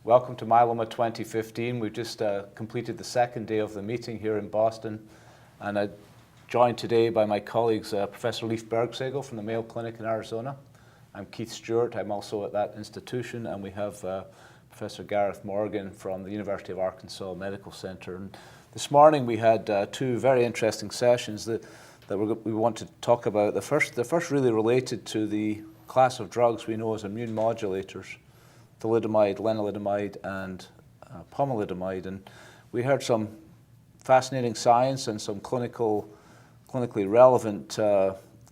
Welcome to Myeloma 2015. We've just completed the second day of the meeting here in Boston, and I'm joined today by my colleagues, Professor Leif Bergsagel from the Mayo Clinic in Arizona. I'm Keith Stewart. I'm also at that institution, and we have Professor Gareth Morgan from the University of Arkansas Medical Center. And this morning we had two very interesting sessions that we want to talk about. The first really related to the class of drugs we know as immune modulators, thalidomide, lenalidomide, and pomalidomide. And we heard some fascinating science and some clinically relevant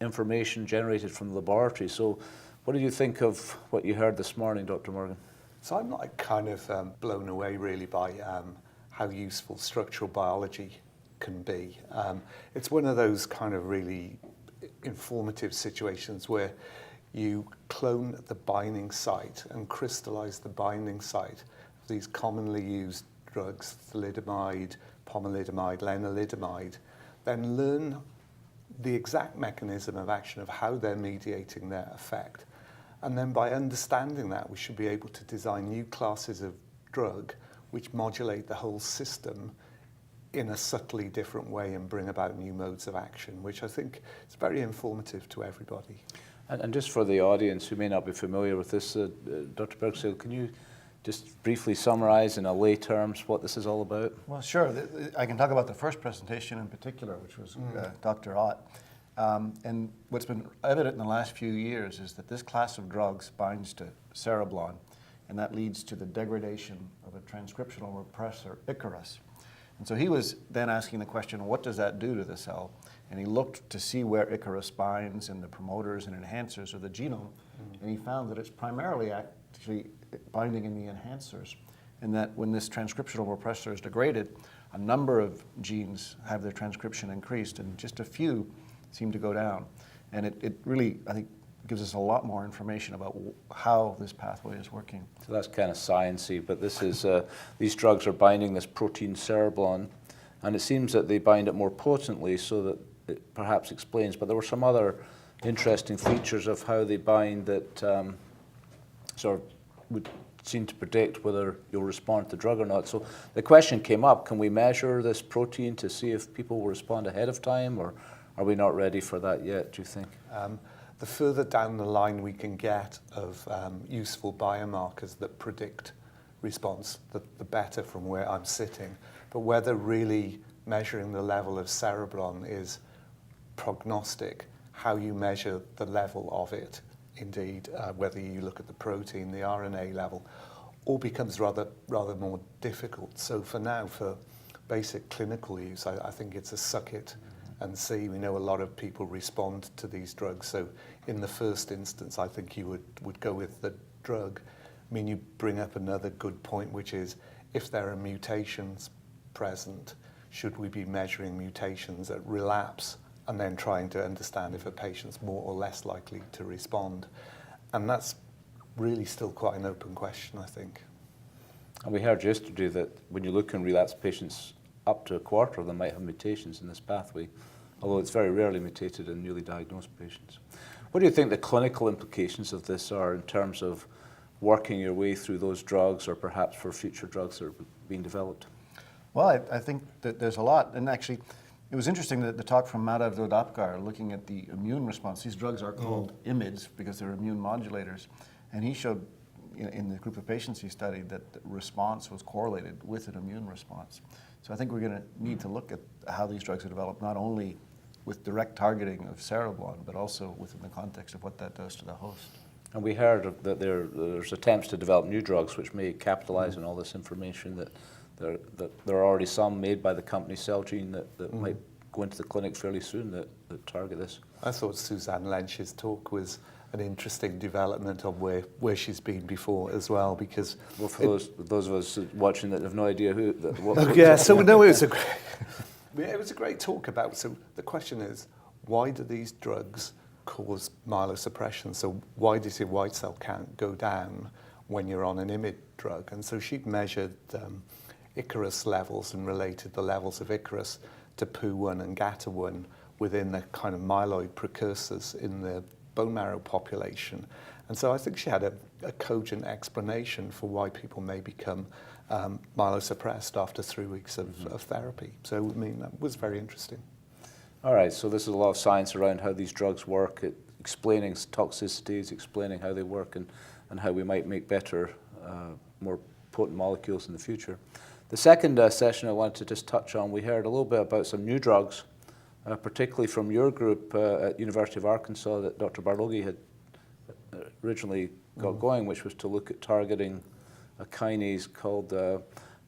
information generated from the laboratory. So what did you think of what you heard this morning, Dr. Morgan? So I'm like kind of blown away really by how useful structural biology can be. It's one of those kind of really informative situations where you clone the binding site and crystallize the binding site of these commonly used drugs, thalidomide, pomalidomide, lenalidomide, then learn the exact mechanism of action of how they're mediating their effect. And then by understanding that, we should be able to design new classes of drug which modulate the whole system in a subtly different way and bring about new modes of action, which I think is very informative to everybody. And just for the audience who may not be familiar with this, Dr. Bergsagel, can you just briefly summarize in lay terms what this is all about? Well, sure. I can talk about the first presentation in particular, which was Dr. Ott. And what's been evident in the last few years is that this class of drugs binds to cereblon, and that leads to the degradation of a transcriptional repressor, Icarus. And so he was then asking the question, what does that do to the cell? And he looked to see where Icarus binds in the promoters and enhancers of the genome, and he found that it's primarily actually binding in the enhancers, and that when this transcriptional repressor is degraded, a number of genes have their transcription increased, and just a few seem to go down. And it really, I think, gives us a lot more information about how this pathway is working. So that's kind of sciencey, but this is these drugs are binding this protein cereblon, and it seems that they bind it more potently, so that it perhaps explains. But there were some other interesting features of how they bind that sort of would seem to predict whether you'll respond to the drug or not. So the question came up: can we measure this protein to see if people will respond ahead of time, or are we not ready for that yet, do you think? The further down the line we can get of useful biomarkers that predict response, the better from where I'm sitting. But whether really measuring the level of cereblon is prognostic, how you measure the level of it, indeed, whether you look at the protein, the RNA level, all becomes rather more difficult. So for now, for basic clinical use, I think it's a suck it and see. We know a lot of people respond to these drugs. So in the first instance, I think you would go with the drug. I mean, you bring up another good point, which is if there are mutations present, should we be measuring mutations at relapse and then trying to understand if a patient's more or less likely to respond? And that's really still quite an open question, I think. And we heard yesterday that when you look in relapse patients, up to a quarter of them might have mutations in this pathway, although it's very rarely mutated in newly diagnosed patients. What do you think the clinical implications of this are in terms of working your way through those drugs, or perhaps for future drugs that are being developed? Well, I think that there's a lot. And actually, it was interesting that the talk from Madhav Dodapkar looking at the immune response. These drugs are called IMiDs because they're immune modulators. And he showed in the group of patients he studied that the response was correlated with an immune response. So I think we're going to need to look at how these drugs are developed, not only with direct targeting of cereblon, but also within the context of what that does to the host. And we heard that there's attempts to develop new drugs which may capitalize on all this information, that there are already some made by the company Celgene that might go into the clinic fairly soon that target this. I thought Suzanne Lench's talk was an interesting development of where she's been before as well, because... Well, for those of us watching that have no idea who... It was a great talk about, so the question is, why do these drugs cause myelosuppression? So why does your white cell count go down when you're on an IMiD drug? And so she'd measured Icarus levels and related the levels of Icarus to POO1 and GATA1 within the kind of myeloid precursors in the bone marrow population. And so I think she had a cogent explanation for why people may become myelosuppressed after 3 weeks of therapy. So, I mean, that was very interesting. All right, so this is a lot of science around how these drugs work, explaining toxicities, explaining how they work, and how we might make better, more potent molecules in the future. The second session I wanted to just touch on, we heard a little bit about some new drugs, particularly from your group at University of Arkansas that Dr. Bergsagel had originally got going, which was to look at targeting a kinase called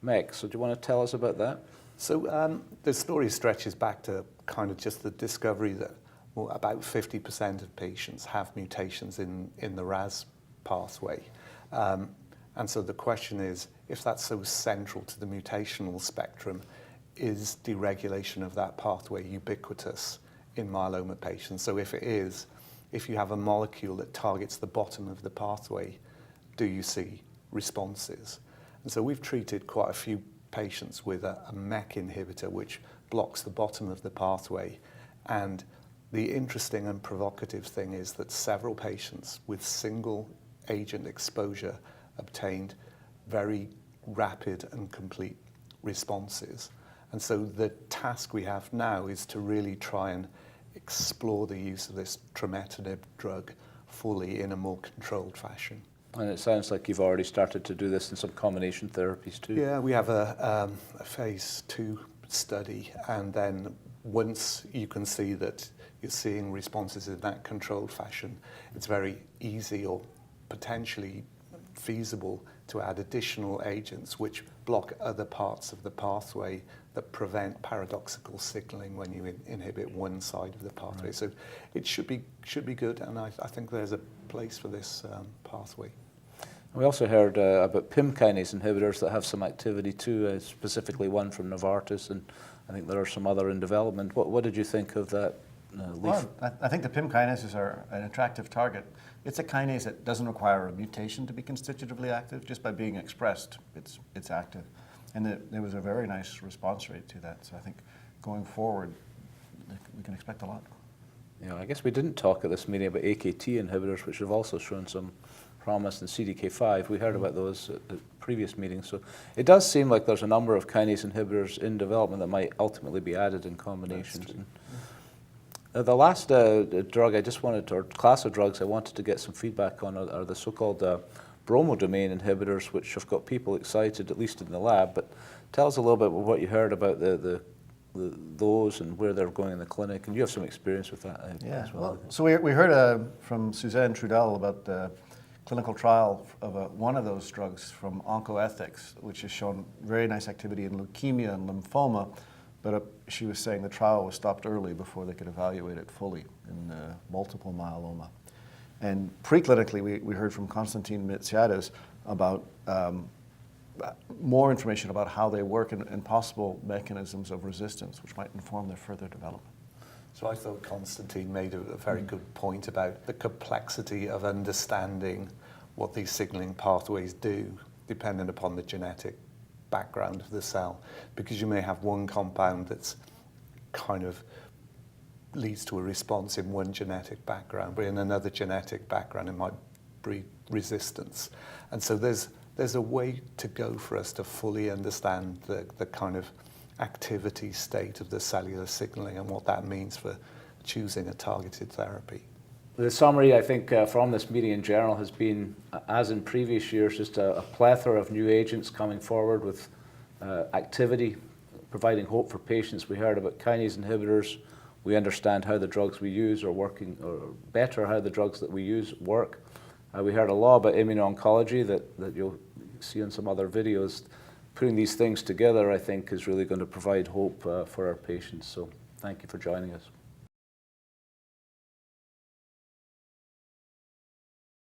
MEK. So do you want to tell us about that? So the story stretches back to kind of just the discovery that about 50% of patients have mutations in the RAS pathway. And so the question is, if that's so central to the mutational spectrum, is deregulation of that pathway ubiquitous in myeloma patients? So if it is, if you have a molecule that targets the bottom of the pathway, do you see responses? And so we've treated quite a few patients with a MEK inhibitor which blocks the bottom of the pathway. And the interesting and provocative thing is that several patients with single agent exposure obtained very rapid and complete responses. And so the task we have now is to really try and explore the use of this trametinib drug fully in a more controlled fashion. And it sounds like you've already started to do this in some combination therapies too. Yeah, we have a phase 2 study, and then once you can see that you're seeing responses in that controlled fashion, it's very easy or potentially feasible to add additional agents which block other parts of the pathway that prevent paradoxical signaling when you inhibit one side of the pathway. Right. So it should be good, and I think there's a place for this pathway. We also heard about PIM kinase inhibitors that have some activity too, specifically one from Novartis, and I think there are some other in development. What did you think of that, Leif? Well, I think the PIM kinases are an attractive target. It's a kinase that doesn't require a mutation to be constitutively active. Just by being expressed, it's active. And there was a very nice response rate to that. So I think going forward, we can expect a lot. Yeah, I guess we didn't talk at this meeting about AKT inhibitors, which have also shown some promise in CDK5. We heard about those at previous meetings. So it does seem like there's a number of kinase inhibitors in development that might ultimately be added in combinations. The last drug I just wanted, or class of drugs I wanted to get some feedback on are the so-called bromodomain inhibitors, which have got people excited, at least in the lab. But tell us a little bit about what you heard about those and where they're going in the clinic. And you have some experience with that as well. So we heard from Suzanne Trudel about the clinical trial of one of those drugs from OncoEthics, which has shown very nice activity in leukemia and lymphoma. But she was saying the trial was stopped early before they could evaluate it fully in multiple myeloma. And preclinically, we heard from Konstantin Mitsiadis about more information about how they work and possible mechanisms of resistance, which might inform their further development. So I thought Konstantin made a very good point about the complexity of understanding what these signaling pathways do, dependent upon the genetic background of the cell, because you may have one compound that's kind of leads to a response in one genetic background, but in another genetic background it might breed resistance. And so there's a way to go for us to fully understand the kind of activity state of the cellular signaling and what that means for choosing a targeted therapy. The summary, I think, from this meeting in general has been, as in previous years, just a plethora of new agents coming forward with activity, providing hope for patients. We heard about kinase inhibitors. We understand how the drugs we use are working, or better, how the drugs that we use work. We heard a lot about immuno-oncology that you'll see in some other videos. Putting these things together, I think, is really going to provide hope for our patients. So thank you for joining us.